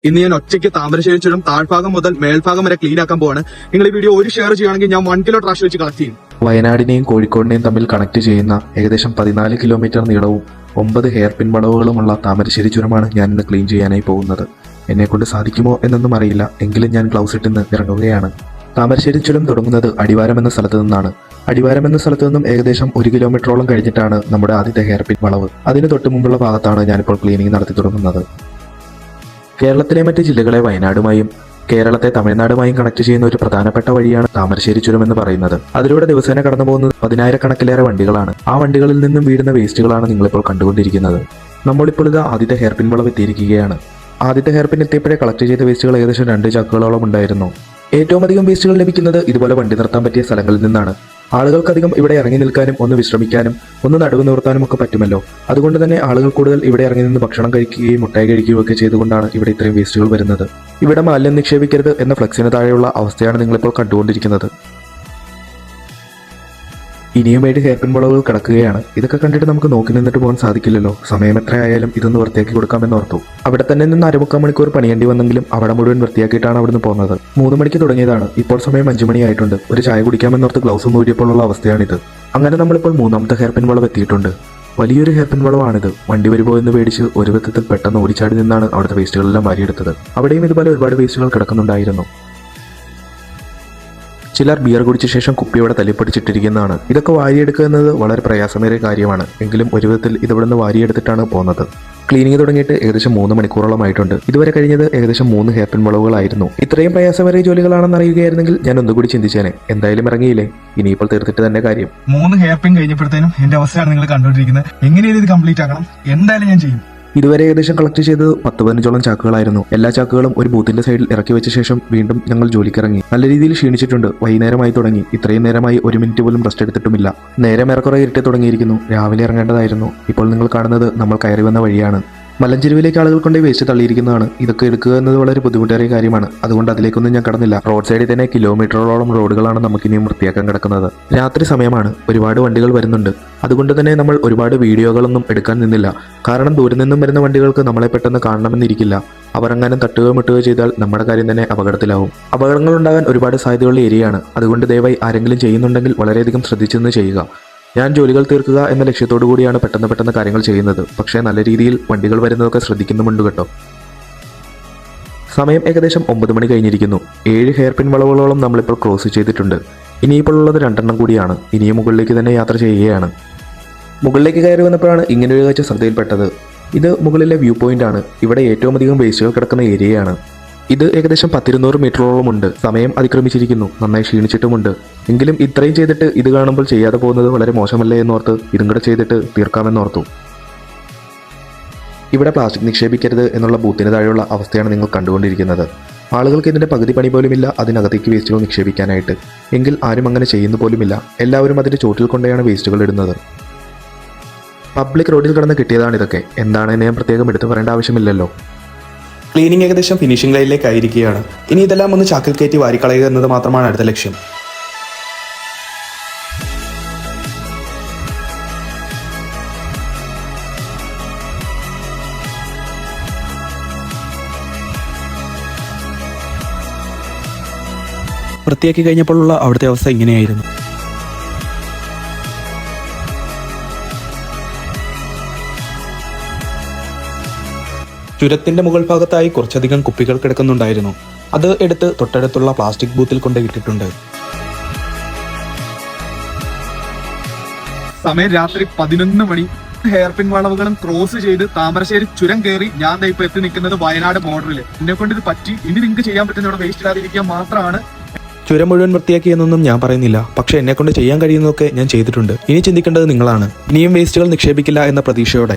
ഇന്ന് ഞാൻ ഒറ്റയ്ക്ക് താമരശ്ശേരി ചുരം താഴ്ഭാഗം മുതൽ മേൽഭാഗം വരെ ക്ലീൻ ആക്കാൻ പോവാണ്. നിങ്ങൾ ഈ വീഡിയോ ഒരു ഷെയർ ചെയ്യുകയാണെങ്കിൽ ഞാൻ 1 കിലോ ട്രാഷ് വെച്ച് കളക്ട് ചെയ്യും. വയനാടിനെയും കോഴിക്കോടിനെയും തമ്മിൽ കണക്ട് ചെയ്യുന്ന ഏകദേശം 14 കിലോമീറ്റർ നീളവും 9 ഹെയർ പിൻ വളവുകളുമുള്ള താമരശ്ശേരി ചുരമാണ് ഞാൻ ഇന്ന് ക്ലീൻ ചെയ്യാനായി പോകുന്നത്. എന്നെക്കൊണ്ട് സാധിക്കുമോ എന്നൊന്നും അറിയില്ല, എങ്കിലും ഞാൻ ഗ്ലൗസ് ഇട്ടിന്ന് ഇറങ്ങുകയാണ്. താമരശ്ശേരി ചുരം തുടങ്ങുന്നത് അടിവാരം എന്ന സ്ഥലത്ത് നിന്നാണ്. അടിവാരം എന്ന സ്ഥലത്ത് നിന്നും ഏകദേശം 1 കിലോമീറ്ററോളം കഴിഞ്ഞിട്ടാണ് നമ്മുടെ ആദ്യത്തെ ഹെയർ പിൻ വളവ്. അതിന് തൊട്ട് മുമ്പുള്ള ഭാഗത്താണ് ഞാനിപ്പോൾ ക്ലീനിങ് നടത്തി തുടങ്ങുന്നത്. കേരളത്തിലെ മറ്റ് ജില്ലകളെ വയനാടുമായും കേരളത്തെ തമിഴ്നാടുമായും കണക്ട് ചെയ്യുന്ന ഒരു പ്രധാനപ്പെട്ട വഴിയാണ് താമരശ്ശേരി ചുരം എന്ന് പറയുന്നത്. അതിലൂടെ ദിവസേന കടന്നു പോകുന്നത് 10,000-കണക്കിലേറെ വണ്ടികളാണ്. ആ വണ്ടികളിൽ നിന്നും വീഴുന്ന വേസ്റ്റുകളാണ് നിങ്ങളിപ്പോൾ കണ്ടുകൊണ്ടിരിക്കുന്നത്. നമ്മളിപ്പോൾ ഇത് ആദ്യത്തെ ഹെയർ പിൻ വളവ് എത്തിയിരിക്കുകയാണ്. ആദ്യത്തെ ഹെയർ പിൻ എത്തിയപ്പോഴേ കളക്ട് ചെയ്ത വേസ്റ്റുകൾ ഏകദേശം 2 ചാക്കുകളോളം ഉണ്ടായിരുന്നു. ഏറ്റവും അധികം വേസ്റ്റുകൾ ലഭിക്കുന്നത് ഇതുപോലെ വണ്ടി നിർത്താൻ പറ്റിയ സ്ഥലങ്ങളിൽ നിന്നാണ്. ആളുകൾക്കധികം ഇവിടെ ഇറങ്ങി നിൽക്കാനും ഒന്ന് വിശ്രമിക്കാനും ഒന്ന് നടുവ് നിർത്താനും ഒക്കെ പറ്റുമല്ലോ. അതുകൊണ്ട് തന്നെ ആളുകൾ കൂടുതൽ ഇവിടെ ഇറങ്ങി നിന്ന് ഭക്ഷണം കഴിക്കുകയും മുട്ടായി കഴിക്കുകയും ഒക്കെ ചെയ്തുകൊണ്ടാണ് ഇവിടെ ഇത്രയും വേസ്റ്റുകൾ വരുന്നത്. ഇവിടെ മാലിന്യം നിക്ഷേപിക്കരുത് എന്ന ഫ്ലെക്സിന് താഴെയുള്ള അവസ്ഥയാണ് നിങ്ങളിപ്പോൾ കണ്ടുകൊണ്ടിരിക്കുന്നത്. ഇനിയും 7 ഹെയർ പിൻ വളവുകൾ കിടക്കുകയാണ്. ഇതൊക്കെ കണ്ടിട്ട് നമുക്ക് നോക്കി നിന്നിട്ട് പോകാൻ സാധിക്കില്ലല്ലോ. സമയം എത്രയായാലും ഇതൊന്ന് വൃത്തിയാക്കി കൊടുക്കാമെന്ന് ഓർത്തു. അവിടെ തന്നെ നിന്ന് 1/4 മണിക്കൂർ പണിയേണ്ടി വന്നെങ്കിലും അവിടെ മുഴുവൻ വൃത്തിയാക്കിയിട്ടാണ് അവിടുന്ന് പോകുന്നത്. 3 മണിക്ക് തുടങ്ങിയതാണ്. ഇപ്പോൾ സമയം 5 മണിയായിട്ടുണ്ട്. ഒരു ചായ കുടിക്കാമെന്നോർത്ത് ഗ്ലൗസ് മൂടിയപ്പോഴുള്ള അവസ്ഥയാണിത്. അങ്ങനെ നമ്മളിപ്പോൾ 3ാമത്തെ ഹെയർ പിൻ വളവ് എത്തിയിട്ടുണ്ട്. വലിയൊരു ഹെയർ പിൻ വളവാണിത്. വണ്ടി വരുമോ എന്ന് പേടിച്ച് ഒരു വിധത്തിൽ പെട്ടെന്ന് ഓടിച്ചാടി നിന്നാണ് അവിടുത്തെ വേസ്റ്റുകളെല്ലാം വാരിയെടുത്തത്. അവിടെയും ഇതുപോലെ ഒരുപാട് വേസ്റ്റുകൾ കിടക്കുന്നുണ്ടായിരുന്നു. ചിലർ ബിയർ കുടിച്ച ശേഷം കുപ്പിയോടെ തല്ലിപ്പൊടിച്ചിട്ടിരിക്കുന്നതാണ്. ഇതൊക്കെ വാരിയെടുക്കുക എന്നത് വളരെ പ്രയാസമേറിയ കാര്യമാണ്. എങ്കിലും ഒരു വിധത്തിൽ ഇതിവിടുന്ന് വാരിയെടുത്തിട്ടാണ് പോകുന്നത്. ക്ലീനിങ് തുടങ്ങിയിട്ട് ഏകദേശം 3 മണിക്കൂറോളമായിട്ടുണ്ട്. ഇതുവരെ കഴിഞ്ഞത് ഏകദേശം 3 ഹെയർ പിൻ വളവുകളായിരുന്നു. ഇത്രയും പ്രയാസമേറിയ ജോലികളാണെന്ന് അറിയുകയായിരുന്നെങ്കിൽ ഞാൻ ഒന്നുകൂടി ചിന്തിച്ചേനെ. എന്തായാലും ഇറങ്ങിയില്ലേ, ഇനിയിപ്പോൾ തീർത്തിട്ട് തന്നെ കാര്യം. 3 ഹെയർ പിൻ കഴിഞ്ഞപ്പോഴത്തേനും എന്റെ അവസ്ഥയാണ് നിങ്ങൾ കണ്ടുകൊണ്ടിരിക്കുന്നത്. എങ്ങനെയാണ് ഇത് കംപ്ലീറ്റ് ആക്കണം, എന്തായാലും ഞാൻ ചെയ്യും. ഇതുവരെ ഏകദേശം കളക്ട് ചെയ്തത് 10-15ഓളം ചാക്കുകളായിരുന്നു. എല്ലാ ചാക്കുകളും ഒരു ബൂത്തിന്റെ സൈഡിൽ ഇറക്കി വെച്ച ശേഷം വീണ്ടും ഞങ്ങൾ ജോലിക്കിറങ്ങി. നല്ല രീതിയിൽ ക്ഷീണിച്ചിട്ടുണ്ട്. വൈകുന്നേരമായി തുടങ്ങി. ഇത്രയും നേരമായി 1 മിനിറ്റ് പോലും റെസ്റ്റ് എടുത്തിട്ടുമില്ല. നേരം ഏറെക്കുറെ ഇരുട്ടി തുടങ്ങിയിരിക്കുന്നു. രാവിലെ ഇറങ്ങേണ്ടതായിരുന്നു. ഇപ്പോൾ നിങ്ങൾ കാണുന്നത് നമ്മൾ കയറി വന്ന വഴിയാണ്. മലഞ്ചെരുവിലേക്ക് ആളുകൾ കൊണ്ട് വേസ്റ്റ് തള്ളിയിരിക്കുന്നതാണ്. ഇതൊക്കെ എടുക്കുക എന്നത് വളരെ ബുദ്ധിമുട്ടേറിയ കാര്യമാണ്. അതുകൊണ്ട് അതിലേക്കൊന്നും ഞാൻ കടന്നില്ല. റോഡ് സൈഡിൽ തന്നെ കിലോമീറ്ററോളം റോഡുകളാണ് നമുക്കിനിയും വൃത്തിയാക്കാൻ കിടക്കുന്നത്. രാത്രി സമയമാണ്. ഒരുപാട് വണ്ടികൾ വരുന്നുണ്ട്. അതുകൊണ്ട് തന്നെ നമ്മൾ ഒരുപാട് വീഡിയോകളൊന്നും എടുക്കാൻ നിന്നില്ല. കാരണം ദൂരെ നിന്നും വരുന്ന വണ്ടികൾക്ക് നമ്മളെ പെട്ടെന്ന് കാണണമെന്നിരിക്കില്ല. അവരെങ്ങാനും തട്ടുകയോ മുട്ടുകയോ ചെയ്താൽ നമ്മുടെ കാര്യം തന്നെ അപകടത്തിലാവും. അപകടങ്ങൾ ഉണ്ടാകാൻ ഒരുപാട് സാധ്യതയുള്ള ഏരിയയാണ്. അതുകൊണ്ട് ദയവായി ആരെങ്കിലും ചെയ്യുന്നുണ്ടെങ്കിൽ വളരെയധികം ശ്രദ്ധിച്ചെന്ന് ചെയ്യുക. ഞാൻ ജോലികൾ തീർക്കുക എന്ന ലക്ഷ്യത്തോടു കൂടിയാണ് പെട്ടെന്ന് കാര്യങ്ങൾ ചെയ്യുന്നത്. പക്ഷേ നല്ല രീതിയിൽ വണ്ടികൾ വരുന്നതൊക്കെ ശ്രദ്ധിക്കുന്നുമുണ്ട് കേട്ടോ. സമയം ഏകദേശം 9 മണി കഴിഞ്ഞിരിക്കുന്നു. 7 ഹെയർ പിൻ വളവുകളോളം നമ്മളിപ്പോൾ ക്രോസ് ചെയ്തിട്ടുണ്ട്. ഇനിയിപ്പോൾ ഉള്ളത് 2 കൂടിയാണ്. ഇനിയും മുകളിലേക്ക് തന്നെ യാത്ര ചെയ്യുകയാണ്. മുകളിലേക്ക് കയറി വന്നപ്പോഴാണ് ഇങ്ങനൊരു കാഴ്ച ശ്രദ്ധയിൽപ്പെട്ടത്. ഇത് മുകളിലെ വ്യൂ പോയിന്റ് ആണ്. ഇവിടെ ഏറ്റവും അധികം വേസ്റ്റുകൾ കിടക്കുന്ന ഏരിയയാണ്. ഇത് ഏകദേശം 10-200 മീറ്ററോളം ഉണ്ട്. സമയം അതിക്രമിച്ചിരിക്കുന്നു. നന്നായി ക്ഷീണിച്ചിട്ടുമുണ്ട്. എങ്കിലും ഇത്രയും ചെയ്തിട്ട് ഇത് കാണുമ്പോൾ ചെയ്യാതെ പോകുന്നത് വളരെ മോശമല്ലേ എന്നോർത്ത് ഇതും കൂടെ ചെയ്തിട്ട് തീർക്കാമെന്നോർത്തു. ഇവിടെ പ്ലാസ്റ്റിക് നിക്ഷേപിക്കരുത് എന്നുള്ള ബൂത്തിന് താഴെയുള്ള അവസ്ഥയാണ് നിങ്ങൾ കണ്ടുകൊണ്ടിരിക്കുന്നത്. ആളുകൾക്ക് ഇതിന്റെ പകുതി പണി പോലുമില്ല അതിനകത്തേക്ക് വേസ്റ്റുകൾ നിക്ഷേപിക്കാനായിട്ട്. എങ്കിൽ ആരും അങ്ങനെ ചെയ്യുന്നു പോലുമില്ല. എല്ലാവരും അതിന്റെ ചോട്ടിൽ കൊണ്ടാണ് വേസ്റ്റുകൾ ഇടുന്നത്. പബ്ലിക് റോഡിൽ കിടന്ന് കിട്ടിയതാണ് ഇതൊക്കെ. എന്താണെന്ന് ഞാൻ പ്രത്യേകം എടുത്തു പറയേണ്ട ആവശ്യമില്ലല്ലോ. ക്ലീനിങ് ഏകദേശം ഫിനിഷിംഗ് ലൈനിലേക്ക് ആയിരിക്കുകയാണ്. ഇനി ഇതെല്ലാം ഒന്ന് ചാക്കിൽ കയറ്റി വാരിക്കളയുക എന്നത് മാത്രമാണ് അടുത്ത ലക്ഷ്യം. വൃത്തിയാക്കി കഴിഞ്ഞപ്പോഴുള്ള അവിടുത്തെ അവസ്ഥ ഇങ്ങനെയായിരുന്നു. ചുരത്തിന്റെ മുകൾ ഭാഗത്തായി കുറച്ചധികം കുപ്പികൾ കിടക്കുന്നുണ്ടായിരുന്നു. അത് എടുത്ത് തൊട്ടടുത്തുള്ള പ്ലാസ്റ്റിക് ബൂത്തിൽ കൊണ്ട് ഇട്ടിട്ടുണ്ട്. സമയം രാത്രി 11 മണി. ഹെയർ പിൻ വളവുകളും ക്രോസ് ചെയ്ത് താമരശ്ശേരി ചുരം കയറി ഞാൻ ഇപ്പൊ എത്തി നിൽക്കുന്നത് വയനാട് ബോർഡറിൽ. എന്നെ കൊണ്ട് ഇത് പറ്റി. ഇനി നിങ്ങൾക്ക് ചെയ്യാൻ പറ്റുന്ന ഇവിടെ വേസ്റ്റ് ഇടാതിരിക്കാൻ മാത്രമാണ്. ചുരം മുഴുവൻ വൃത്തിയാക്കിയെന്നൊന്നും ഞാൻ പറയുന്നില്ല. പക്ഷെ എന്നെ കൊണ്ട് ചെയ്യാൻ കഴിയുന്നതൊക്കെ ഞാൻ ചെയ്തിട്ടുണ്ട്. ഇനി ചിന്തിക്കേണ്ടത് നിങ്ങളാണ്. ഇനിയും വേസ്റ്റുകൾ നിക്ഷേപിക്കില്ല എന്ന പ്രതീക്ഷയോടെ.